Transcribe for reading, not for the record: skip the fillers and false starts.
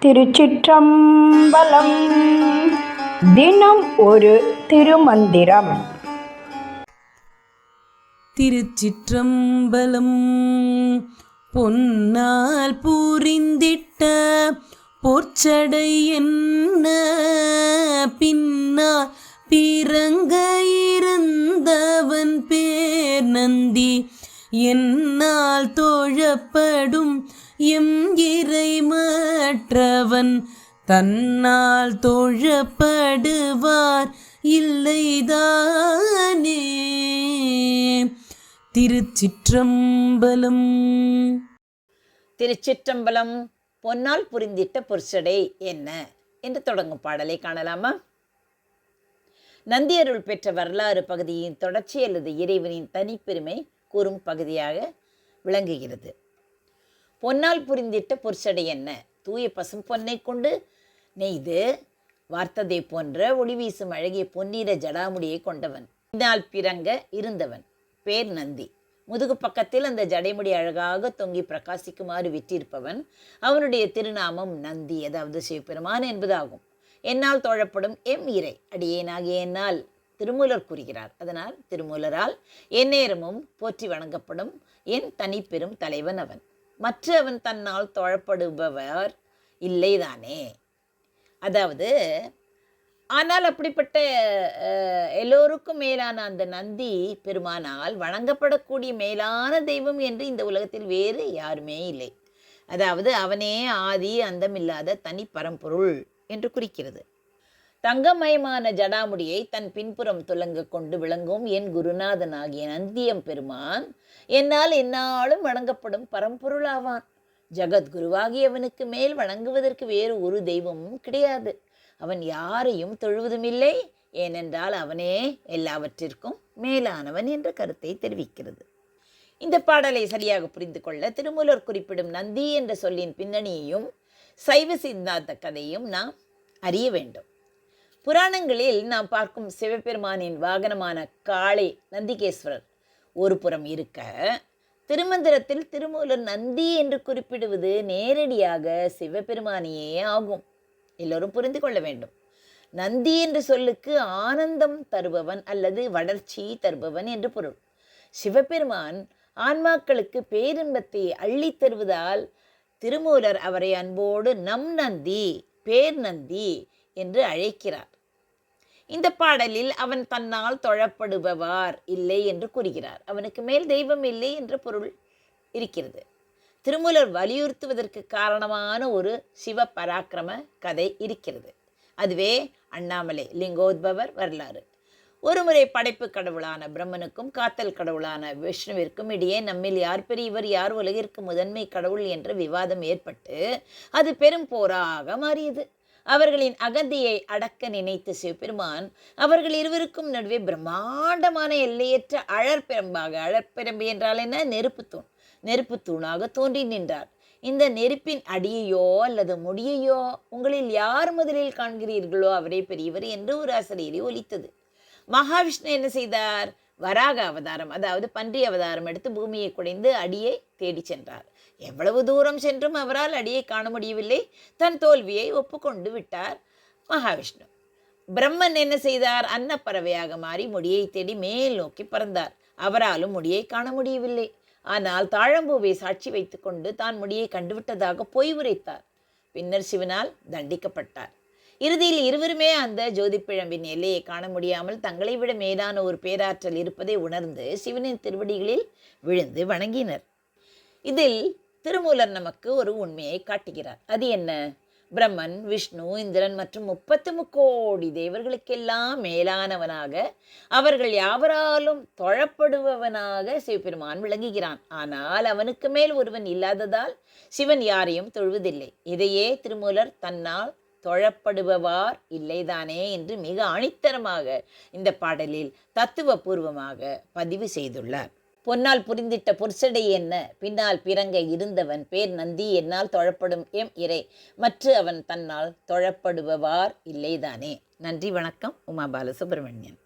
திருச்சிற்றம்பலம். தினம் ஒரு திருமந்திரம். திருச்சிற்றம்பலம். பொன்னால் பூரிந்திட்ட பொற்சடை என்ன பின்னால் பிறங்க இருந்தவன் பேர் நந்தி என்னால் தோழப்படும் எம் இறை மற்றவன் தன்னால் தோழப்படுவார் இல்லைதானே. திருச்சிற்றம்பலம். திருச்சிற்றம்பலம். பொன்னால் புரிந்திட்ட பொற்சடை என்ன என்று தொடங்கும் பாடலை காணலாமா? நந்தியருள் பெற்ற வரலாறு பகுதியின் தொடர்ச்சி அல்லது இறைவனின் தனிப்பெருமை கூறும் பகுதியாக விளங்குகிறது. பொன்னால் புரிந்திட்ட பொற்சடை என்ன? தூய பசும் பொன்னை கொண்டு நெய்து வார்த்ததை போன்ற ஒளி வீசும் அழகிய பொன்னிற ஜடாமுடியை கொண்டவன். பின்னால் பிறங்க இருந்தவன் பேர் நந்தி. முதுகு பக்கத்தில் அந்த ஜடைமுடி அழகாக தொங்கி பிரகாசிக்குமாறு விற்றிருப்பவன். அவனுடைய திருநாமம் நந்தி, அதாவது சிவபெருமான் என்பதாகும். என்னால் தோழப்படும் எம் இறை அடியேனாகிய என்னால் திருமூலர் கூறுகிறார். அதனால் திருமூலரால் எந்நேரமும் போற்றி வணங்கப்படும் என் தனிப்பெரும் தலைவன் அவன். மற்ற அவன் தன்னால் தோழப்படுபவர் இல்லைதானே. அதாவது ஆனால் அப்படிப்பட்ட எல்லோருக்கும் மேலான அந்த நந்தி பெருமானால் வணங்கப்படக்கூடிய மேலான தெய்வம் என்று இந்த உலகத்தில் வேறு யாருமே இல்லை. அதாவது அவனே ஆதி அந்தமில்லாத தனி பரம்பொருள் என்று குறிக்கிறது. தங்கமயமான ஜடாமுடியை தன் பின்புறம் துலங்க கொண்டு விளங்கும் என் குருநாதனாகிய நந்தியம் பெருமான் என்னால் எந்நாளும் வணங்கப்படும் பரம்பொருள் ஆவான். ஜகத்குருவாகியவனுக்கு மேல் வணங்குவதற்கு வேறு ஒரு தெய்வமும் கிடையாது. அவன் யாரையும் தொழுவதும் இல்லை, ஏனென்றால் அவனே எல்லாவற்றிற்கும் மேலானவன் என்ற கருத்தை தெரிவிக்கிறது. இந்த பாடலை சரியாக புரிந்து கொள்ள திருமூலர் குறிப்பிடும் நந்தி என்ற சொல்லின் பின்னணியையும் சைவ சித்தாந்த கதையும் நாம் அறிய வேண்டும். புராணங்களில் நாம் பார்க்கும் சிவபெருமானின் வாகனமான காளை நந்திகேஸ்வரர் ஒரு புறம் இருக்க, திருமந்திரத்தில் திருமூலர் நந்தி என்று குறிப்பிடுவது நேரடியாக சிவபெருமானியே ஆகும். எல்லோரும் புரிந்து கொள்ள வேண்டும். நந்தி என்று சொல்லுக்கு ஆனந்தம் தருபவன் அல்லது வளர்ச்சி தருபவன் என்று பொருள். சிவபெருமான் ஆன்மாக்களுக்கு பேரின்பத்தை அள்ளி தருவதால் திருமூலர் அவரை அன்போடு நம் நந்தி, பேர் நந்தி என்று அழைக்கிறார். இந்த பாடலில் அவன் தன்னால் தொழப்படுபவார் இல்லை என்று கூறுகிறார். அவனுக்கு மேல் தெய்வம் இல்லை என்ற பொருள் இருக்கிறது. திருமூலர் வலியுறுத்துவதற்கு காரணமான ஒரு சிவ பராக்கிரம கதை இருக்கிறது. அதுவே அண்ணாமலை லிங்கோத்பவர் வரலாறு. ஒருமுறை படைப்பு கடவுளான பிரம்மனுக்கும் காத்தல் கடவுளான விஷ்ணுவிற்கும் இடையே நம்மில் யார் பெரியவர், யார் உலகிற்கு முதன்மை கடவுள் என்ற விவாதம் ஏற்பட்டு அது பெரும் போராக மாறியது. அவர்களின் அகந்தியை அடக்க நினைத்த சிவபெருமான் அவர்கள் இருவருக்கும் நடுவே பிரம்மாண்டமான எல்லையற்ற அழற்பிரம்பு என்றால் என்ன? நெருப்பு தூணாக தோன்றி நின்றார். இந்த நெருப்பின் அடியையோ அல்லது முடியையோ உங்களில் யார் முதலில் காண்கிறீர்களோ அவரே பெரியவர் என்று ஒரு அசரீரி ஒலித்தது. மகாவிஷ்ணு என்ன செய்தார்? வராக அவதாரம், அதாவது பன்றி அவதாரம் எடுத்து பூமியை குடைந்து அடியை தேடி சென்றார். எவ்வளவு தூரம் சென்றும் அவரால் அடியை காண முடியவில்லை. தன் தோல்வியை ஒப்புக்கொண்டு விட்டார் மகாவிஷ்ணு. பிரம்மன் என்ன செய்தார்? அன்னப்பறவையாக மாறி முடியை தேடி மேல் நோக்கி பறந்தார். அவராலும் முடியை காண முடியவில்லை. ஆனால் தாழம்பூவை சாட்சி வைத்துக்கொண்டு தான் முடியை கண்டுவிட்டதாக பொய் உரைத்தார். பின்னர் சிவனால் தண்டிக்கப்பட்டார். இறுதியில் இருவருமே அந்த ஜோதிப்பிழம்பின் எல்லையை காண முடியாமல் தங்களை விட மேலான ஒரு பேராற்றல் இருப்பதை உணர்ந்து சிவனின் திருவடிகளில் விழுந்து வணங்கினர். இதில் திருமூலர் நமக்கு ஒரு உண்மையை காட்டுகிறார். அது என்ன? பிரம்மன், விஷ்ணு, இந்திரன் மற்றும் 33 கோடி தேவர்களுக்கெல்லாம் மேலானவனாக, அவர்கள் யாவராலும் தொழப்படுபவனாக சிவபெருமான் விளங்குகிறான். ஆனால் அவனுக்கு மேல் ஒருவன் இல்லாததால் சிவன் யாரையும் தொழுவதில்லை. இதையே திருமூலர் தன்னால் தொழப்படுபவார் இல்லைதானே என்று மிக ஆணித்தரமாக இந்த பாடலில் தத்துவபூர்வமாக பதிவு செய்துள்ளார். பொன்னால் புரிந்திட்ட பொற்சடை என்ன பின்னால் பிறங்க இருந்தவன் பேர் நந்தி என்னால் தொழப்படும் எம் இறை மற்ற அவன் தன்னால் தொழப்படுபவார் இல்லைதானே. நன்றி, வணக்கம். உமா பாலசுப்ரமணியன்.